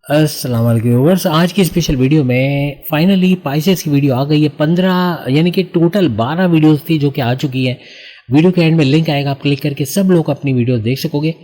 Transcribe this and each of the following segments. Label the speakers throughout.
Speaker 1: अस्सलाम वालेकुम व्यूअर्स। आज की स्पेशल वीडियो में फाइनली पाइसेस की वीडियो आ गई है। 15 यानी कि टोटल 12 वीडियोस थी जो कि आ चुकी है। वीडियो के एंड में लिंक आएगा, आप क्लिक करके सब लोग अपनी वीडियो देख सकोगे।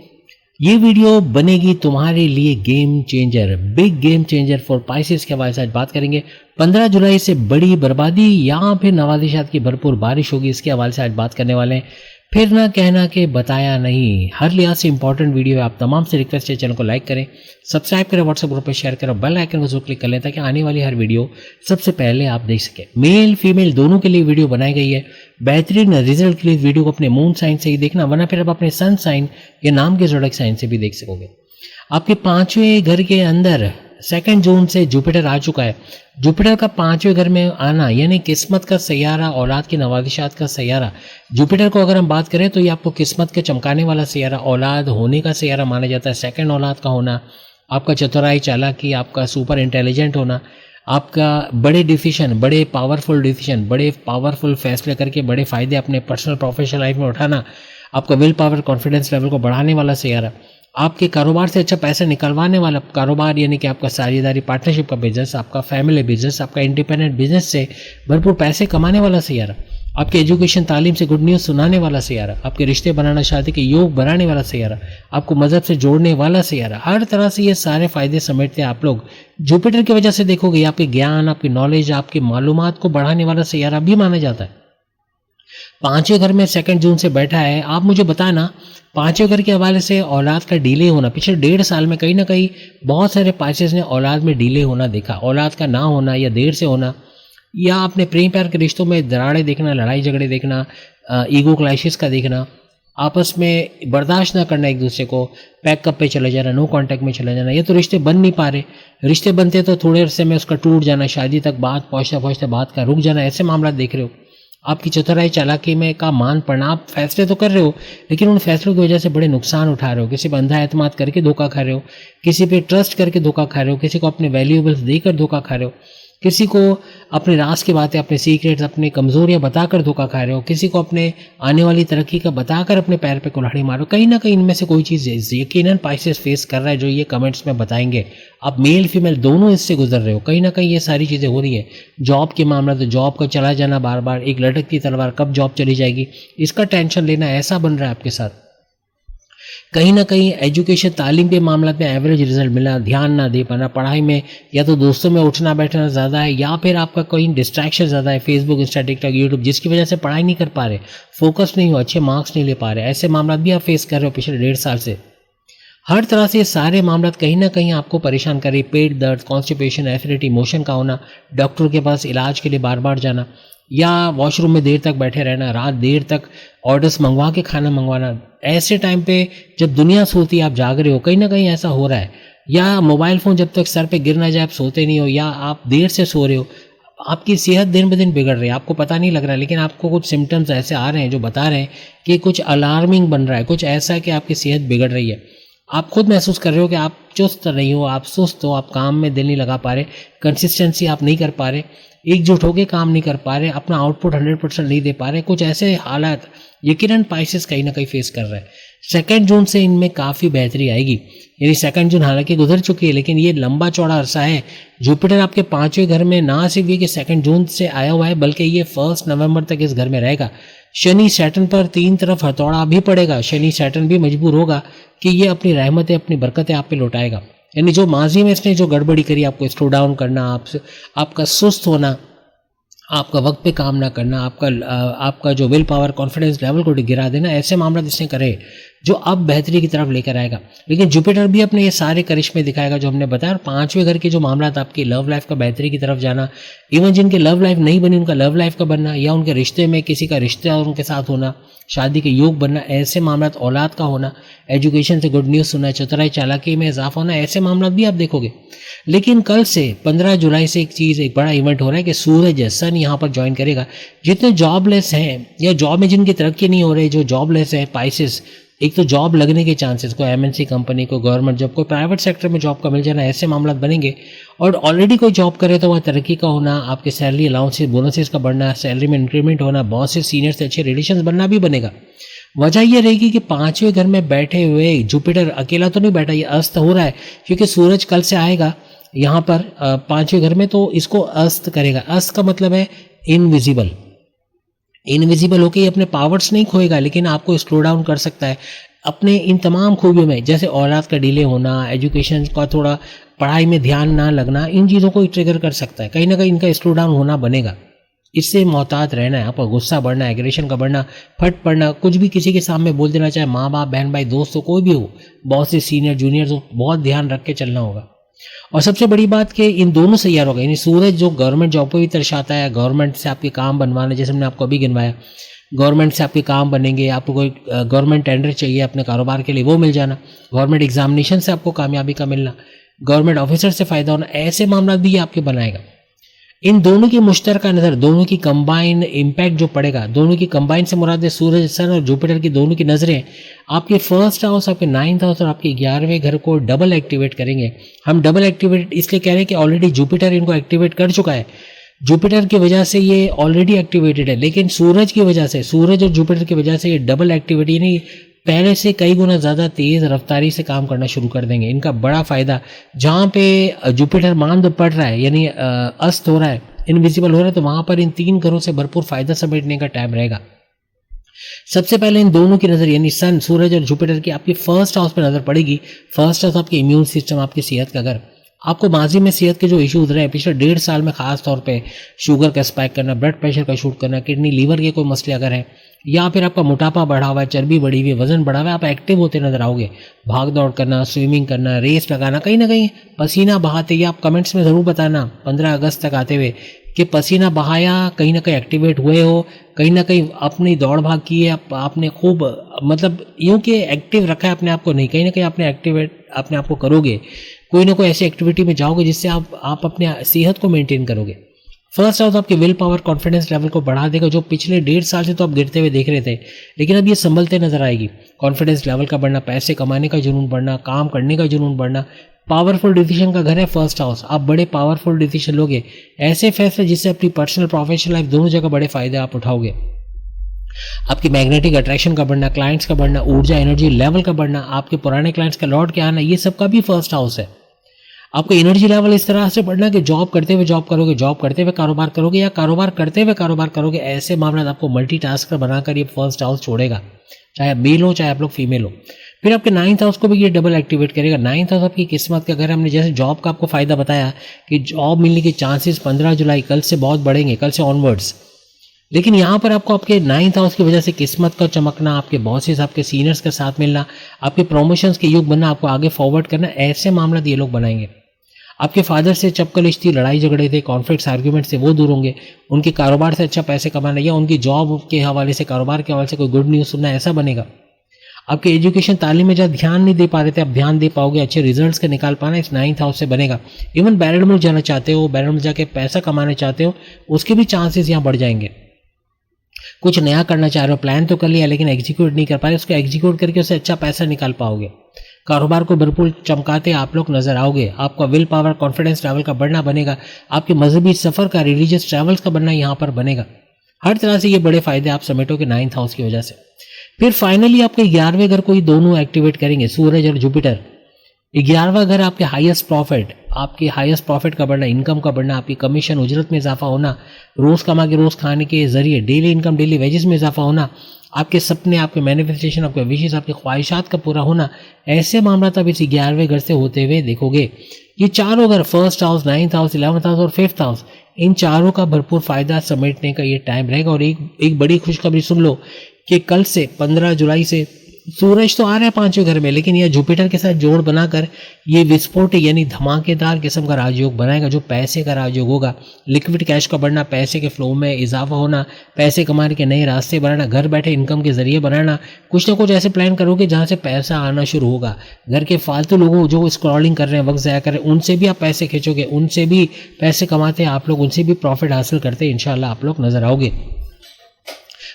Speaker 1: ये वीडियो बनेगी तुम्हारे लिए game changer, big game changer for Pisces के हवाले से आज बात करेंगे। 15 जुलाई से बड़ी बर्बादी या फिर नवाजिशात की भरपूर बारिश होगी, इसके हवाले से आज बात करने वाले हैं। फिर ना कहना कि बताया नहीं, हर लिहाज से इंपॉर्टेंट वीडियो है। आप तमाम से रिक्वेस्ट है चैनल को लाइक करें, सब्सक्राइब करें, व्हाट्सएप ग्रुप पर शेयर करें, बेल आइकन को जरूर क्लिक कर लें ताकि आने वाली हर वीडियो सबसे पहले आप देख सकें। मेल फीमेल दोनों के लिए वीडियो बनाई गई है। बेहतरीन रिजल्ट के लिए वीडियो को अपने मून साइन से ही देखना, वरना फिर आप अपने सन साइन या नाम के जोड़क साइन से भी देख सकोगे। आपके पांचवें घर के अंदर 2 जून से जुपिटर आ चुका है। जुपिटर का 5वें घर में आना यानी किस्मत का सैयारा, औलाद की नवाजिशात का सैयारा। जुपिटर को अगर हम बात करें तो ये आपको किस्मत के चमकाने वाला सैयारा, औलाद होने का सैयारा माना जाता है। सेकंड औलाद का होना, आपका चतुराई चालाकी, आपका सुपर इंटेलिजेंट होना, आपका बड़े डिसीजन, बड़े पावरफुल फैसले करके बड़े फायदे अपने पर्सनल प्रोफेशनल लाइफ में उठाना, आपका विल पावर कॉन्फिडेंस लेवल को बढ़ाने वाला सैयारा, आपके कारोबार से अच्छा पैसा निकलवाने वाला कारोबार यानी कि आपका साझेदारी पार्टनरशिप का बिजनेस, आपका फैमिली बिजनेस, आपका इंडिपेंडेंट बिजनेस से भरपूर पैसे कमाने वाला सैयारा, आपके एजुकेशन तालीम से गुड न्यूज़ सुनाने वाला सैयारा, आपके रिश्ते बनाना शादी के योग बनाने वाला सैयारा, आपको मजहब से जोड़ने वाला सैयारा। हर तरह से ये सारे फायदे समेटते हैं आप लोग। जुपिटर की वजह से देखोगे आपके ज्ञान, आपकी नॉलेज, आपकी मालूमात को बढ़ाने वाला सैयारा भी माना जाता है। 5वें घर में 2 जून से बैठा है। आप मुझे बताना, 5वें घर के हवाले से औलाद का डिले होना, पिछले 1.5 साल में कहीं ना कहीं बहुत सारे पाइसेस ने औलाद में डिले होना देखा। औलाद का ना होना या देर से होना, या अपने प्रेम प्यार के रिश्तों में दरारें देखना, लड़ाई झगड़े देखना, ईगो क्लैशेस का देखना, आपस में बर्दाश्त ना करना, एक दूसरे को पैकअप पे चले जाना, नो कांटेक्ट में चले जाना। ये तो रिश्ते बन नहीं पा रहे। रिश्ते बनते तो थोड़े अरसे में उसका टूट जाना, शादी तक बात पहुँचते पहुँचते बात का रुक जाना, ऐसे मामला देख रहे हो। आपकी चतुराई चालाकी में का मान पड़ना, आप फैसले तो कर रहे हो लेकिन उन फैसलों की वजह से बड़े नुकसान उठा रहे हो। किसी पर अंधा एतमाद करके धोखा खा रहे हो, किसी पे ट्रस्ट करके धोखा खा रहे हो, किसी को अपने वैल्यूएबल्स देकर धोखा खा रहे हो, किसी को अपने राज की बातें, अपने सीक्रेट्स, अपनी कमजोरियां बताकर धोखा खा रहे हो, किसी को अपने आने वाली तरक्की का बताकर अपने पैर पे कुल्हाड़ी मारो। कहीं ना कहीं इनमें से कोई चीज़ यकीनन पाइसेस फेस कर रहा है, जो ये कमेंट्स में बताएंगे। आप मेल फीमेल दोनों इससे गुजर रहे हो, कहीं ना कहीं ये सारी चीज़ें हो रही है। जॉब के मामला, तो जॉब का चला जाना बार बार, एक लटकती तलवार, कब जॉब चली जाएगी इसका टेंशन लेना, ऐसा बन रहा है आपके साथ। कहीं ना कहीं एजुकेशन तालीम के मामला में एवरेज रिजल्ट मिला, ध्यान ना दे पाना पढ़ाई में, या तो दोस्तों में उठना बैठना ज़्यादा है, या फिर आपका कोई डिस्ट्रैक्शन ज़्यादा है, फेसबुक, इंस्टा, टिकटॉक, यूट्यूब, जिसकी वजह से पढ़ाई नहीं कर पा रहे, फोकस नहीं हो, अच्छे मार्क्स नहीं ले पा रहे। ऐसे मामला भी आप फेस कर रहे हो पिछले 1.5 साल से। हर तरह से ये सारे मामला कहीं ना कहीं आपको परेशान कर रही। पेट दर्द, कॉन्स्टिपेशन, एसिडिटी, मोशन का होना, डॉक्टर के पास इलाज के लिए बार बार जाना, या वॉशरूम में देर तक बैठे रहना, रात देर तक ऑर्डर्स मंगवा के खाना मंगवाना। ऐसे टाइम पे जब दुनिया सोती है आप जाग रहे हो, कहीं ना कहीं ऐसा हो रहा है। या मोबाइल फ़ोन जब तक सर पे गिर ना जाए आप सोते नहीं हो, या आप देर से सो रहे हो। आपकी सेहत दिन ब दिन बिगड़ रही है, आपको पता नहीं लग रहा है, लेकिन आपको कुछ सिम्टम्स ऐसे आ रहे हैं जो बता रहे हैं कि कुछ अलार्मिंग बन रहा है, कुछ ऐसा है कि आपकी सेहत बिगड़ रही है। आप खुद महसूस कर रहे हो कि आप चुस्त नहीं हो, आप सुस्त हो, आप काम में दिल नहीं लगा पा रहे, कंसिस्टेंसी आप नहीं कर पा रहे, एकजुट होकर काम नहीं कर पा रहे, अपना आउटपुट 100% नहीं दे पा रहे। कुछ ऐसे हालात यकीनन पाइसेस कहीं ना कहीं फेस कर रहे हैं। 2 जून से इनमें काफ़ी बेहतरी आएगी। यानी 2 जून हालांकि गुजर चुकी है, लेकिन ये लंबा चौड़ा अरसा है। जुपिटर आपके 5वें घर में ना सिर्फ ये कि 2 जून से आया हुआ है, बल्कि ये 1 नवंबर तक इस घर में रहेगा। शनि सैटर्न पर 3 तरफ हथौड़ा भी पड़ेगा। शनि सैटर्न भी मजबूर होगा कि ये अपनी रहमतें, अपनी बरकतें आप पे लौटाएगा। यानी जो माजी में इसने जो गड़बड़ी करी, आपको स्लो डाउन करना, आपका सुस्त होना, आपका वक्त पे काम ना करना, आपका जो विल पावर कॉन्फिडेंस लेवल को गिरा देना, ऐसे मामला जिसने करे जो अब बेहतरी की तरफ लेकर आएगा। लेकिन जुपिटर भी अपने ये सारे करिश्मे दिखाएगा जो हमने बताया। और 5वें घर के जो मामला था, आपकी लव लाइफ का बेहतरी की तरफ जाना, इवन जिनके लव लाइफ नहीं बनी उनका लव लाइफ का बनना, या उनके रिश्ते में किसी का रिश्ता उनके साथ होना, शादी के योग बनना, ऐसे मामला, औलाद का होना, एजुकेशन से गुड न्यूज़ सुनना, चतुराई चालाकी में इजाफा होना, ऐसे मामला भी आप देखोगे। लेकिन कल से 15 जुलाई से एक बड़ा इवेंट हो रहा है कि सूरज, सन यहाँ पर ज्वाइन करेगा। जितने जॉबलेस हैं या जॉब में जिनकी तरक्की नहीं हो रही, जो जॉबलेस है पाइसेस, एक तो जॉब लगने के चांसेस, कोई एमएनसी कंपनी को, गवर्नमेंट जॉब, कोई प्राइवेट सेक्टर में जॉब का मिल जाना, ऐसे मामला बनेंगे। और ऑलरेडी कोई जॉब करे तो वह तरक्की का होना, आपके सैलरी अलाउंसेस, बोनसेस का बढ़ना, सैलरी में इंक्रीमेंट होना, बॉस से सीनियर से अच्छे रिलेशंस बनना भी बनेगा। वजह ये रहेगी कि पांचवें घर में बैठे हुए जुपिटर अकेला तो नहीं बैठा, ये अस्त हो रहा है क्योंकि सूरज कल से आएगा यहाँ पर पांचवें घर में, तो इसको अस्त करेगा। अस्त का मतलब है इनविजिबल। इनविजिबल होके ये अपने पावर्स नहीं खोएगा, लेकिन आपको स्लो डाउन कर सकता है अपने इन तमाम खूबियों में, जैसे औलाद का डिले होना, एजुकेशन का थोड़ा पढ़ाई में ध्यान ना लगना, इन चीज़ों को ट्रिगर कर सकता है। कहीं ना कहीं इनका स्लो डाउन होना बनेगा। इससे मोहतात रहना है, आपका गुस्सा बढ़ना, एग्रेशन का बढ़ना, फट पड़ना, कुछ भी किसी के सामने बोल देना, चाहे माँ बाप, बहन भाई, दोस्त हो, कोई भी हो, बहुत से सीनियर जूनियर हो, बहुत ध्यान रख के चलना होगा। और सबसे बड़ी बात कि इन दोनों सैयारों का, यानी सूरज जो गवर्नमेंट जॉब को भी दर्शाता है, गवर्नमेंट से आपके काम बनवाने, जैसे हमने आपको अभी गिनवाया, गवर्नमेंट से आपके काम बनेंगे, आपको कोई गवर्नमेंट टेंडर चाहिए अपने कारोबार के लिए, वो मिल जाना, गवर्नमेंट एग्जामिनेशन से आपको कामयाबी का मिलना, गवर्नमेंट ऑफिसर से फ़ायदा होना, ऐसे मामला भी ये आपके बनाएगा। इन दोनों की मुश्तरका नज़र, दोनों की कंबाइन इम्पैक्ट जो पड़ेगा, दोनों की कंबाइन से मुराद है सूरज, सन और जुपिटर की दोनों की नज़रें आपके फर्स्ट हाउस, आपके 9th हाउस और आपके 11वें घर को डबल एक्टिवेट करेंगे। हम डबल एक्टिवेट इसलिए कह रहे हैं कि ऑलरेडी जुपिटर इनको एक्टिवेट कर चुका है, जुपिटर की वजह से ये ऑलरेडी एक्टिवेटेड है, लेकिन सूरज की वजह से, सूरज और जुपिटर की वजह से ये डबल एक्टिविटी नहीं, पहले से कई गुना ज़्यादा तेज़ रफ्तारी से काम करना शुरू कर देंगे। इनका बड़ा फ़ायदा, जहाँ पे जुपिटर मांद पड़ रहा है, यानी अस्त हो रहा है, इनविजिबल हो रहा है, तो वहाँ पर इन 3 घरों से भरपूर फ़ायदा समेटने का टाइम रहेगा। सबसे पहले इन दोनों की नज़र, यानी सन, सूरज और जुपिटर की आपकी फर्स्ट हाउस पर नज़र पड़ेगी। फर्स्ट हाउस आपके इम्यून सिस्टम, आपकी सेहत का घर। आपको माजी में सेहत के जो इश्यूज रहे पिछले 1.5 साल में, खास तौर पे शुगर का स्पाइक करना, ब्लड प्रेशर का शूट करना, किडनी लीवर के कोई मसले अगर हैं, या फिर आपका मोटापा बढ़ा हुआ है, चर्बी बढ़ी हुई है, वजन बढ़ा हुआ है, आप एक्टिव होते नजर आओगे, भाग दौड़ करना, स्विमिंग करना, रेस लगाना, कहीं ना कहीं पसीना बहाते, या आप कमेंट्स में ज़रूर बताना 15 अगस्त तक आते हुए कि पसीना बहाया, कहीं ना कहीं एक्टिवेट हुए हो, कहीं ना कहीं अपनी दौड़ भाग की है, आपने खूब, मतलब यूँ कि एक्टिव रखा है अपने आप को, नहीं, कहीं ना कहीं आपने एक्टिवेट अपने आप को करोगे, कोई ना कोई ऐसी एक्टिविटी में जाओगे जिससे आप अपने सेहत को मेंटेन करोगे। फर्स्ट हाउस आपके विल पावर, कॉन्फिडेंस लेवल को बढ़ा देगा, जो पिछले 1.5 साल से तो आप गिरते हुए देख रहे थे, लेकिन अब ये संभलते नजर आएगी। कॉन्फिडेंस लेवल का बढ़ना, पैसे कमाने का जुनून बढ़ना, काम करने का जुनून बढ़ना, पावरफुल डिसीजन का घर है फर्स्ट हाउस, आप बड़े पावरफुल डिसीजन लोगे, ऐसे फैसले जिससे अपनी पर्सनल प्रोफेशनल लाइफ दोनों जगह बड़े फायदे आप उठाओगे। आपकी मैग्नेटिक अट्रैक्शन का बढ़ना, क्लाइंट्स का बढ़ना, ऊर्जा एनर्जी लेवल का बढ़ना, आपके पुराने क्लाइंट्स का लौट के आना, ये सब का भी फर्स्ट हाउस है। आपको एनर्जी लेवल इस तरह से बढ़ना कि जॉब करते हुए जॉब करोगे, जॉब करते हुए कारोबार करोगे, या कारोबार करते हुए कारोबार करोगे, ऐसे मामला आपको मल्टीटास्कर बनाकर ये फर्स्ट हाउस छोड़ेगा, चाहे आप मेल हो चाहे आप लोग फीमेल हो। फिर आपके 9th हाउस को भी ये डबल एक्टिवेट करेगा। 9th हाउस आपकी किस्मत का घर। हमने जैसे जॉब का आपको फायदा बताया कि जॉब मिलने के चांसेस 15 जुलाई कल से बहुत बढ़ेंगे, कल से ऑनवर्ड्स। लेकिन यहाँ पर आपको आपके 9th हाउस की वजह से किस्मत का चमकना, आपके बॉसेस, आपके सीनियर्स के साथ मिलना, आपके प्रमोशंस के युग बनना, आपको आगे फॉरवर्ड करना, ऐसे मामला ये लोग बनाएंगे। आपके फादर से चपकलिश थी, लड़ाई झगड़े थे, कॉन्फ्लिक्ट्स, आर्ग्यूमेंट से वो दूर होंगे। उनके कारोबार से अच्छा पैसे कमाना, या उनकी जॉब के हवाले से, कारोबार के हवाले से कोई गुड न्यूज़ सुनना, ऐसा बनेगा। आपके एजुकेशन, तालीम में जहाँ ध्यान नहीं दे पा रहे थे, आप ध्यान दे पाओगे, अच्छे रिजल्ट्स का निकाल पाना इस 9th हाउस से बनेगा। इवन बैरल में जाना चाहते हो, बैरल में जाके पैसा कमाना चाहते हो, उसके भी चांसेस यहाँ बढ़ जाएंगे। कुछ नया करना चाह रहे हो, प्लान तो कर लिया लेकिन एग्जीक्यूट नहीं कर पा रहे, उसको एग्जीक्यूट करके उससे अच्छा पैसा निकाल पाओगे। कारोबार को बिल्कुल चमकाते आप लोग नजर आओगे। आपका विल पावर, कॉन्फिडेंस लेवल का बढ़ना बनेगा। आपके मजहबी सफ़र का, रिलीजियस ट्रैवल्स का बढ़ना यहाँ पर बनेगा। हर तरह से ये बड़े फायदे आप समेटोगे 9th हाउस की वजह से। फिर फाइनली आपके 11वें घर को ही दोनों एक्टिवेट करेंगे, सूरज और जुपिटर। 11वां घर आपके हाईएस्ट प्रॉफिट, आपके हाईएस्ट प्रॉफिट का बढ़ना, इनकम का बढ़ना, आपकी कमीशन, उजरत में इजाफा होना, रोज़ कमा के रोज़ खाने के जरिए डेली इनकम, डेली वेजेस में इजाफा होना, आपके सपने, आपके मैनिफेस्टेशन, आपके विशेष, आपकी ख्वाहिशात का पूरा होना, ऐसे मामला तब इस 11वें घर से होते हुए देखोगे। ये चारों घर, first house, 9th house, 11th house और 5th हाउस, इन चारों का भरपूर फायदा समेटने का ये टाइम रहेगा। और एक बड़ी खुशखबरी सुन लो कि कल से 15 जुलाई से सूरज तो आ रहा है 5वें घर में, लेकिन यह जुपिटर के साथ जोड़ बनाकर ये विस्फोट यानी धमाकेदार किस्म का राजयोग बनाएगा, जो पैसे का राजयोग होगा। लिक्विड कैश का बढ़ना, पैसे के फ्लो में इजाफा होना, पैसे कमाने के नए रास्ते बनाना, घर बैठे इनकम के जरिए बनाना। कुछ ना कुछ ऐसे प्लान करोगे जहाँ से पैसा आना शुरू होगा। घर के फालतू लोगों जो स्क्रॉलिंग कर रहे हैं, वक्त ज़ाया कर रहे हैं, उनसे भी आप पैसे खींचोगे, उनसे भी पैसे कमाते हैं आप लोग, उनसे भी प्रॉफिट हासिल करते हैं इंशाल्लाह आप लोग नजर आओगे।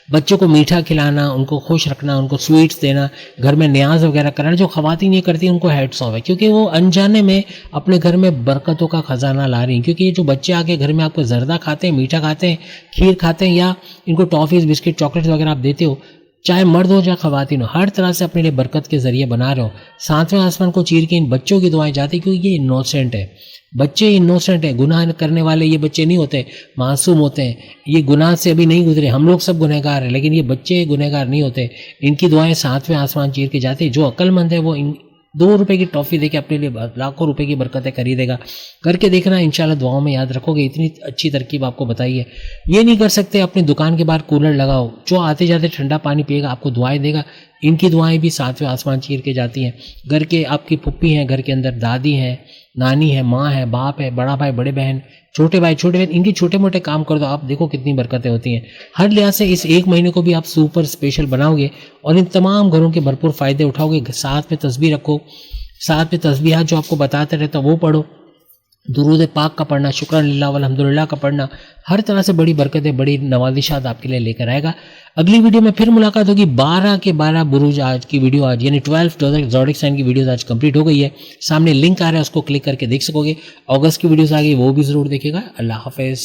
Speaker 1: बच्चों को मीठा खिलाना, उनको खुश रखना, उनको स्वीट्स देना, घर में न्याज वगैरह कराना, जो ख़वातीन ये करती हैं उनको हेड्स ऑफ है, क्योंकि वो अनजाने में अपने घर में बरकतों का ख़जाना ला रही हैं। क्योंकि ये जो बच्चे आके घर में आपको ज़र्दा खाते हैं, मीठा खाते हैं, खीर खाते हैं, या इनको टॉफ़ीज़, बिस्किट, चॉकलेट्स वगैरह आप देते हो, चाहे मर्द हो या खवातीन हो, हर तरह से अपने लिए बरकत के जरिए बना रहे हो। सातवें आसमान को चीर के इन बच्चों की दुआएं जाती, क्योंकि ये इनोसेंट है, बच्चे इनोसेंट है, गुनाह करने वाले ये बच्चे नहीं होते, मासूम होते हैं, ये गुनाह से अभी नहीं गुजरे। हम लोग सब गुनहगार हैं, लेकिन ये बच्चे गुनहगार नहीं होते। इनकी दुआएं सातवें आसमान चीर के जाती है। जो अक्लमंद है वो इन 2 रुपए की टॉफ़ी देके अपने लिए लाखों रुपए की बरकतें खरीदेगा। करके देखना, इंशाल्लाह दुआओं में याद रखोगे। इतनी अच्छी तरकीब आपको बताई है। ये नहीं कर सकते, अपनी दुकान के बाहर कूलर लगाओ, जो आते जाते ठंडा पानी पिएगा आपको दुआएं देगा। इनकी दुआएं भी सातवें आसमान चीर के जाती हैं। घर के आपकी पुप्पी हैं, घर के अंदर दादी हैं, नानी है, माँ है, बाप है, बड़ा भाई, बड़े बहन, छोटे भाई, छोटे बहन, इनके छोटे मोटे काम कर दो, आप देखो कितनी बरकतें होती हैं। हर लिहाज से इस एक महीने को भी आप सुपर स्पेशल बनाओगे और इन तमाम घरों के भरपूर फ़ायदे उठाओगे। साथ में तस्बीह रखो, साथ में तस्बीहात जो आपको बताते रहता वो पढ़ो, दुरूद पाक का पढ़ना, शुक्रान लिल्लाह वल्हम्दुलिल्लाह का पढ़ना, हर तरह से बड़ी बरकतें, बड़ी नवाजिशात आपके लिए लेकर आएगा। अगली वीडियो में फिर मुलाकात होगी। 12 के 12 बुरूज आज की वीडियो, आज यानी 12 ज़ोडिक साइन की वीडियोस आज कंप्लीट हो गई है। सामने लिंक आ रहा है, उसको क्लिक करके देख सकोगे। अगस्त की वीडियोस आ गई, वो भी ज़रूर देखिएगा। अल्लाह हाफ़िज़।